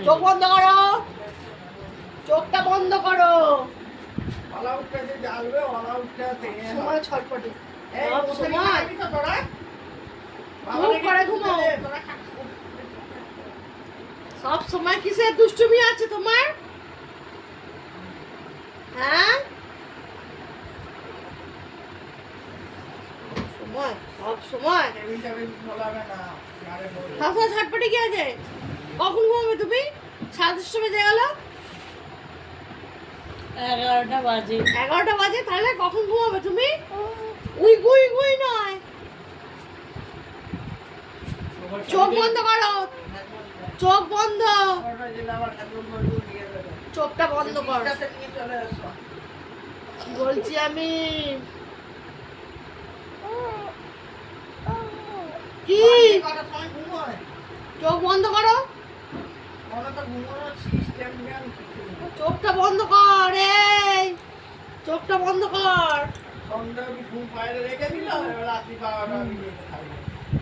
চোখ বন্ধ করো, চোখটা বন্ধ করো। সময় ছটপটে, সব সময় চুপ করে ঘুমাও। সব সময় কিসের দুষ্টুমি আছে তোমার? হ্যাঁ, সময় সব সময় সবসময় ছটপটে কি আছে? কখন ঘুমাবে তুমি? 10:30 বেজে গেল। 11টা বাজে। 11টা বাজে, তাহলে কখন ঘুমাবে তুমি? উই গুই গুই নয়, চোখ বন্ধ করো, চোখ বন্ধ, চোখটা বন্ধ কর বলছি আমি। কি চোখ বন্ধ করো, চোখটা বন্ধ কর, এই চোখটা বন্ধ কর। সন্ধ্যা ঘুম পায়ে রেখে দিলাম, রাত্রি 12টা